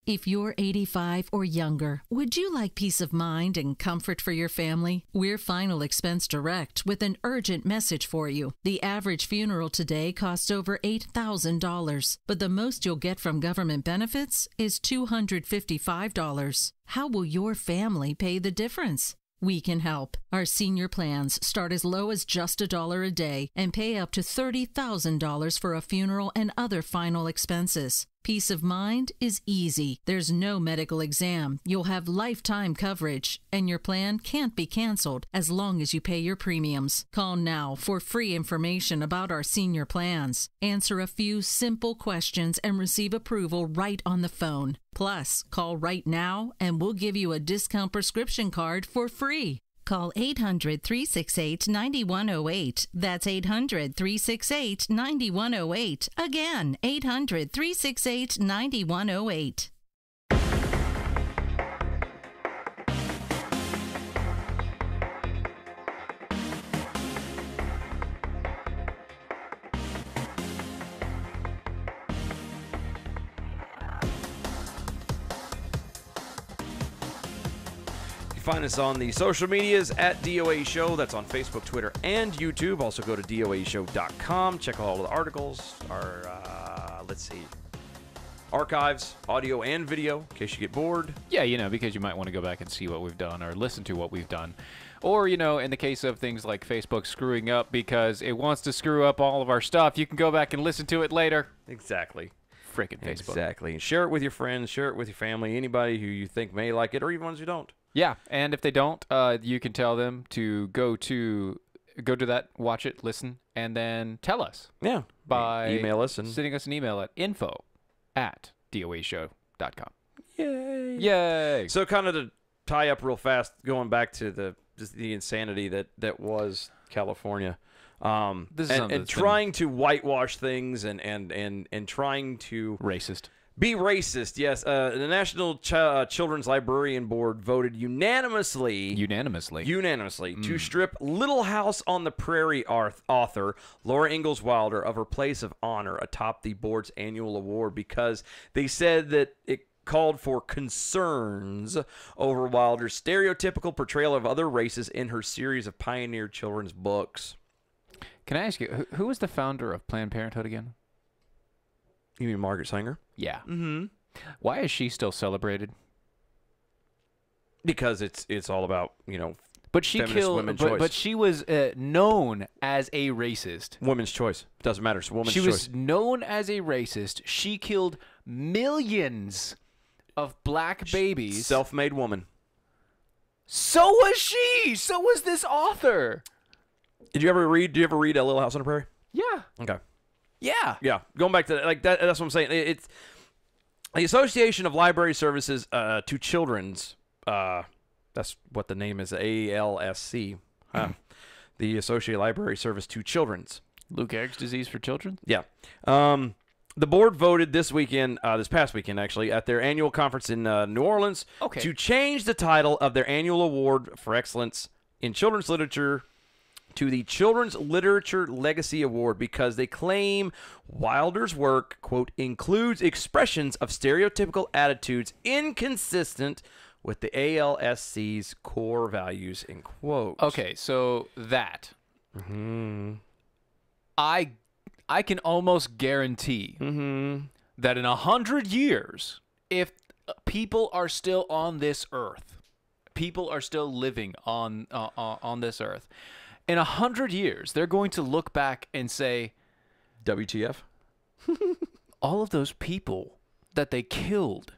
If you're 85 or younger, would you like peace of mind and comfort for your family? We're Final Expense Direct with an urgent message for you. The average funeral today costs over $8,000, but the most you'll get from government benefits is $255. How will your family pay the difference? We can help. Our senior plans start as low as just $1 a day and pay up to $30,000 for a funeral and other final expenses. Peace of mind is easy. There's no medical exam. You'll have lifetime coverage, and your plan can't be canceled as long as you pay your premiums. Call now for free information about our senior plans. Answer a few simple questions and receive approval right on the phone. Plus, call right now and we'll give you a discount prescription card for free. Call 800-368-9108. That's 800-368-9108. Again, 800-368-9108. Find us on the social medias at DOA Show. That's on Facebook, Twitter, and YouTube. Also go to DOAShow.com. Check out all the articles, our, archives, audio and video, in case you get bored. Yeah, because you might want to go back and see what we've done or listen to what we've done. Or, in the case of things like Facebook screwing up because it wants to screw up all of our stuff, you can go back and listen to it later. Exactly. Frickin' Facebook. Exactly. And share it with your friends, share it with your family, anybody who you think may like it, or even ones who don't. Yeah, and if they don't, you can tell them to go to that, watch it, listen, and then tell us. Yeah. By email us and sending us an email at info@doashow.com. Yay. Yay. So kind of to tie up real fast, going back to the insanity that was California. And trying to whitewash things and trying to be racist. Yes, the National Children's Librarian Board voted unanimously to strip Little House on the Prairie author Laura Ingalls Wilder of her place of honor atop the board's annual award because they said that it called for concerns over Wilder's stereotypical portrayal of other races in her series of pioneer children's books. Can I ask you, who was the founder of Planned Parenthood again? You mean Margaret Sanger? Yeah. Mm-hmm. Why is she still celebrated? Because it's all about, but she killed women's choice. But she was known as a racist. Women's choice. Doesn't matter. It's women's choice. She was known as a racist. She killed millions of black babies. Self-made woman. So was she. So was this author. Did you ever read A Little House on the Prairie? Yeah. Okay. Yeah. Going back to that, that's what I'm saying. It's the Association of Library Services to Children's. That's what the name is. ALSC. The Associated Library Service to Children's. Lou Gehrig's disease for children? Yeah. The board voted this past weekend, actually, at their annual conference in New Orleans to change the title of their annual award for excellence in children's literature to the Children's Literature Legacy Award because they claim Wilder's work, quote, includes expressions of stereotypical attitudes inconsistent with the ALSC's core values, end quote. Okay, so that. I can almost guarantee that in 100 years, if people are still on this earth, people are still living on this earth, in 100 years, they're going to look back and say, WTF? all of those people that they killed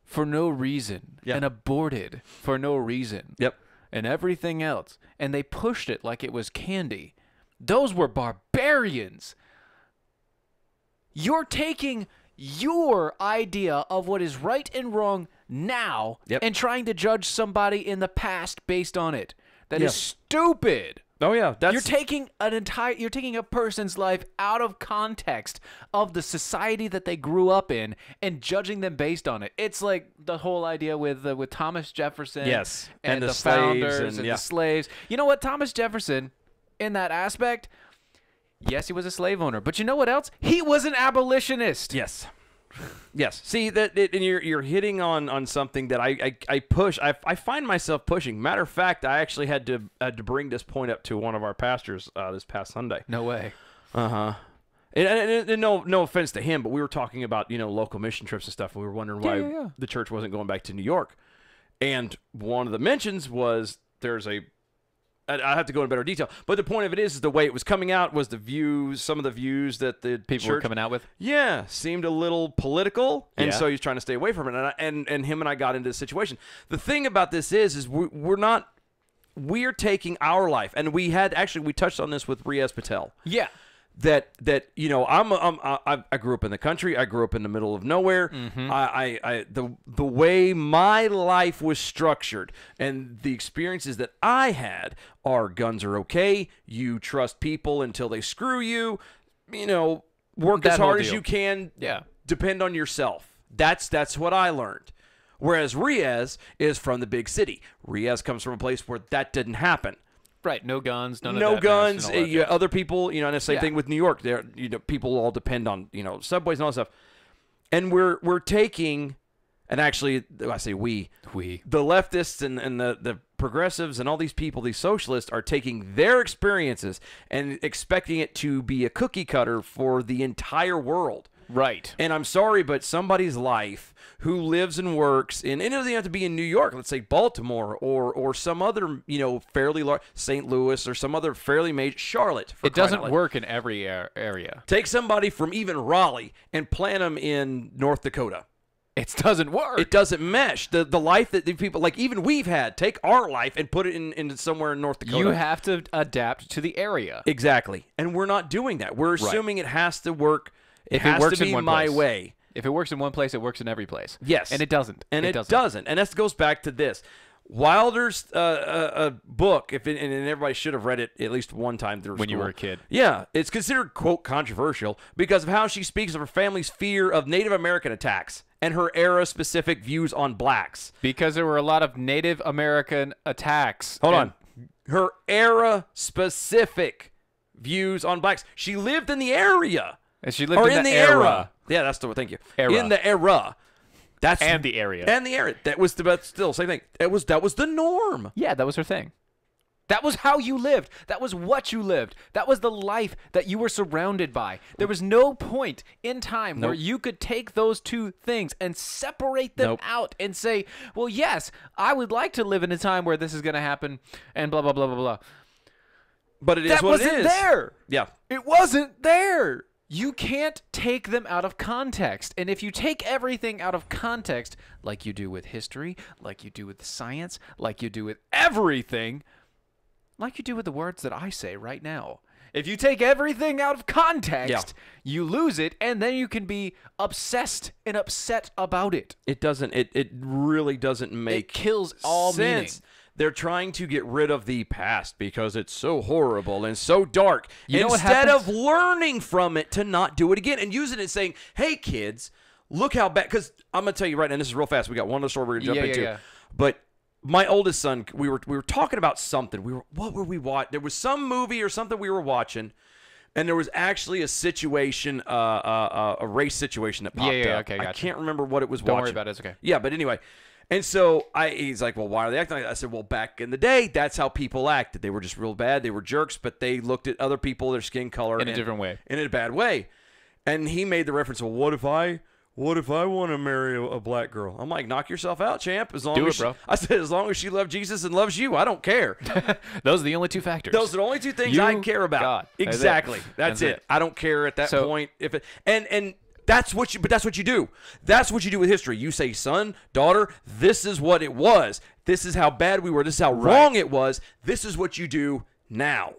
for no reason and aborted for no reason and everything else, and they pushed it like it was candy. Those were barbarians. You're taking your idea of what is right and wrong now and trying to judge somebody in the past based on it. That is stupid. Oh yeah, you're taking a person's life out of context of the society that they grew up in and judging them based on it. It's like the whole idea with Thomas Jefferson, and the founders and the slaves. You know what, Thomas Jefferson, in that aspect, yes, he was a slave owner, but you know what else? He was an abolitionist. Yes. Yes. See and you're hitting on something that I push. I find myself pushing. Matter of fact, I actually had to bring this point up to one of our pastors this past Sunday. No way. And no offense to him, but we were talking about local mission trips and stuff. And we were wondering why the church wasn't going back to New York. And one of the mentions was I have to go in better detail, but the point of it is the way it was coming out was some of the views that the people were coming out with. Yeah, seemed a little political, and so he's trying to stay away from it. And him and I got into this situation. The thing about this is we're taking our life, and we touched on this with Riaz Patel. Yeah. That I grew up in the country. I grew up in the middle of nowhere. The way my life was structured and the experiences that I had are guns are okay. You trust people until they screw you. Work as hard as you can. Yeah. Depend on yourself. That's what I learned. Whereas Riaz is from the big city. Riaz comes from a place where that didn't happen. Right, no guns, no guns. Other people, and the same thing with New York. There, people all depend on subways and all that stuff. And we're taking, and actually, I say we, the leftists and the progressives and all these people, these socialists, are taking their experiences and expecting it to be a cookie cutter for the entire world. Right. And I'm sorry, but somebody's life who lives and works in, and it doesn't have to be in New York, let's say Baltimore or some other, fairly large, St. Louis or some other fairly major, Charlotte. It doesn't work in every area. Take somebody from even Raleigh and plant them in North Dakota. It doesn't work. It doesn't mesh. The life that the people, like even we've had, take our life and put it in somewhere in North Dakota. You have to adapt to the area. Exactly. And we're not doing that. We're assuming it has to work. It has to be my way. If it works in one place, it works in every place. Yes. And it doesn't. And it doesn't. And that goes back to this. Wilder's book, and everybody should have read it at least one time through when school. You were a kid. Yeah. It's considered, quote, controversial because of how she speaks of her family's fear of Native American attacks and her era-specific views on blacks. Because there were a lot of Native American attacks. Hold on. Her era-specific views on blacks. She lived in the area. And she lived in the era. Yeah, that's the word. Thank you. Era. In the era. And the area. And the area. That was still same thing. That was the norm. Yeah, that was her thing. That was how you lived. That was what you lived. That was the life that you were surrounded by. There was no point in time where you could take those two things and separate them out and say, well, yes, I would like to live in a time where this is going to happen and blah, blah, blah, blah, blah. But it is what it is. That wasn't there. Yeah. It wasn't there. You can't take them out of context. And if you take everything out of context, like you do with history, like you do with science, like you do with everything, like you do with the words that I say right now. If you take everything out of context, you lose it, and then you can be obsessed and upset about it. It doesn't. It really doesn't make it kills all sense. meaning. They're trying to get rid of the past because it's so horrible and so dark. You know what instead happens? of learning from it to not do it again and using it saying, hey, kids, look how bad. Because I'm going to tell you right now, and this is real fast. We got one other story we're going to jump into. Yeah. But my oldest son, we were talking about something. What were we watching? There was some movie or something we were watching. And there was actually a situation, a race situation that popped up. Okay, gotcha. I can't remember what it was Don't watching. worry about it. It's okay. Yeah, but anyway. And so he's like, well, why are they acting like that? I said, well, back in the day, that's how people acted. They were just real bad. They were jerks, but they looked at other people, their skin color. In a different way. In a bad way. And he made the reference, well, what if I want to marry a black girl? I'm like, knock yourself out, champ. Do it, bro. I said, as long as she loves Jesus and loves you, I don't care. Those are the only two factors. Those are the only two things I care about. God. Exactly. That's it. I don't care at that point if it and that's what you do. That's what you do with history. You say, son, daughter, this is what it was. This is how bad we were. This is how wrong it was. This is what you do now.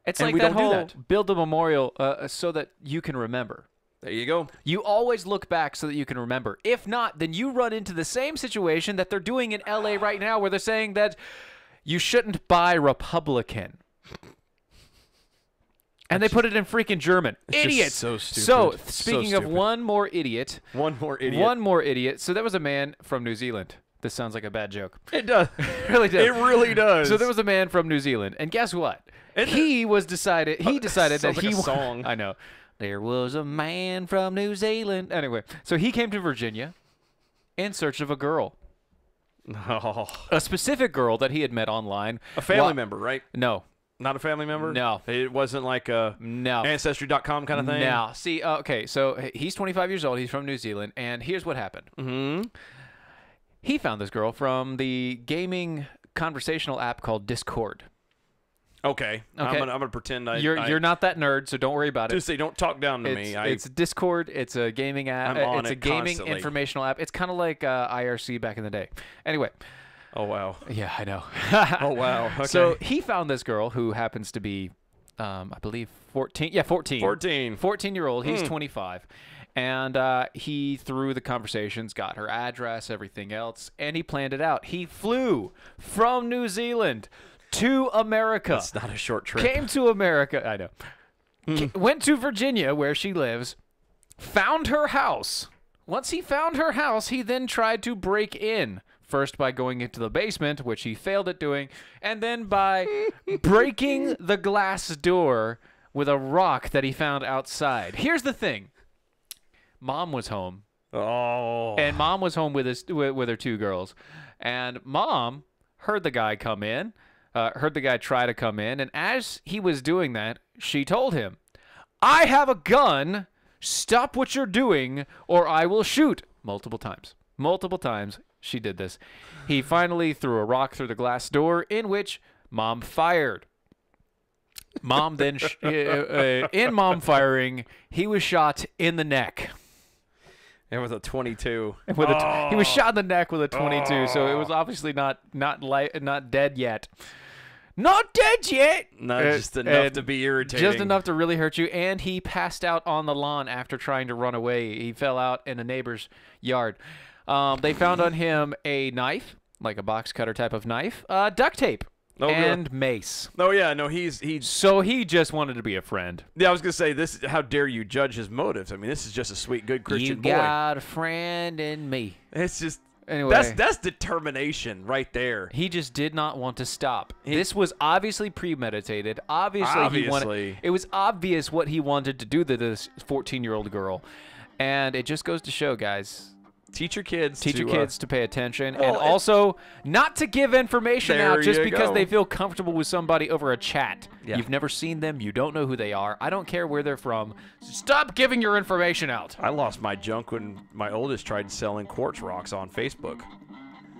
It's And like we that don't do whole that. build a memorial so that you can remember. There you go. You always look back so that you can remember. If not, then you run into the same situation that they're doing in L.A. right now where they're saying that you shouldn't buy Republican. And they put it in freaking German. Idiots. so stupid. So, So speaking of stupid. one more idiot. One more idiot. So, there was a man from New Zealand. This sounds like a bad joke. It does. It really does. It really does. So, there was a man from New Zealand. And guess what? He decided that sounds like he a song. I know. There was a man from New Zealand. Anyway, so he came to Virginia in search of a girl. Oh. A specific girl that he had met online. A family member, right? No. Not a family member? No. It wasn't like a Ancestry.com kind of thing? No. See, okay, so he's 25 years old. He's from New Zealand. And here's what happened. Mm-hmm. He found this girl from the gaming conversational app called Discord. Okay. I'm gonna pretend You're not that nerd, so don't worry about it. Just say, don't talk down to me. It's Discord. It's a gaming app. I'm on it's a it gaming constantly. informational app. It's kind of like IRC back in the day. Anyway. Oh, wow. Yeah, I know. Oh, wow. Okay. So he found this girl who happens to be, I believe, 14. Yeah, 14. 14-year-old. He's 25. And he, through the conversations, got her address, everything else, and he planned it out. He flew from New Zealand to America. That's not a short trip. Came to America. I know. Went to Virginia, where she lives, found her house. Once he found her house, he then tried to break in. First by going into the basement, which he failed at doing, and then by breaking the glass door with a rock that he found outside. Here's the thing. Mom was home. Oh. And Mom was home with her two girls. And Mom heard the guy come in, heard the guy try to come in, and as he was doing that, she told him, I have a gun. Stop what you're doing, or I will shoot. Multiple times. Multiple times. She did this. He finally threw a rock through the glass door, in which Mom fired. Mom then, in Mom firing, he was shot in the neck. And with a 22. He was shot in the neck with a 22, so it was obviously not dead yet. Not dead yet. Not just enough to be irritating. Just enough to really hurt you. And he passed out on the lawn after trying to run away. He fell out in a neighbor's yard. They found on him a knife, like a box cutter type of knife, duct tape, and mace. Oh yeah, no, he's so he just wanted to be a friend. Yeah, I was gonna say this. How dare you judge his motives? I mean, this is just a sweet, good Christian boy. You got a friend in me. It's just anyway. That's determination right there. He just did not want to stop. This was obviously premeditated. Obviously. It was obvious what he wanted to do to this 14-year-old girl, and it just goes to show, guys. Teach your kids to pay attention, and also not to give information out just because they feel comfortable with somebody over a chat. Yeah. You've never seen them. You don't know who they are. I don't care where they're from. Stop giving your information out. I lost my junk when my oldest tried selling quartz rocks on Facebook.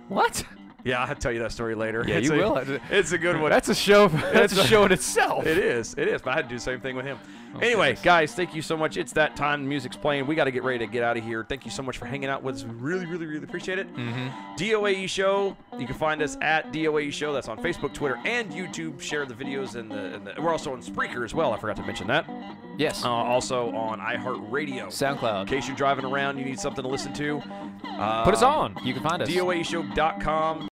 What? Yeah, I'll tell you that story later. Yeah, you will. It's a good one. That's a show. That's a show in itself. It is. But I had to do the same thing with him. Anyway, guys, thank you so much. It's that time. The music's playing. We got to get ready to get out of here. Thank you so much for hanging out with us. We really, really, really appreciate it. DOAE Show. You can find us at DOAE Show. That's on Facebook, Twitter, and YouTube. Share the videos, and we're also on Spreaker as well. I forgot to mention that. Yes. Also on iHeartRadio. SoundCloud. In case you're driving around, you need something to listen to. Put us on. You can find us. DOAEshow.com.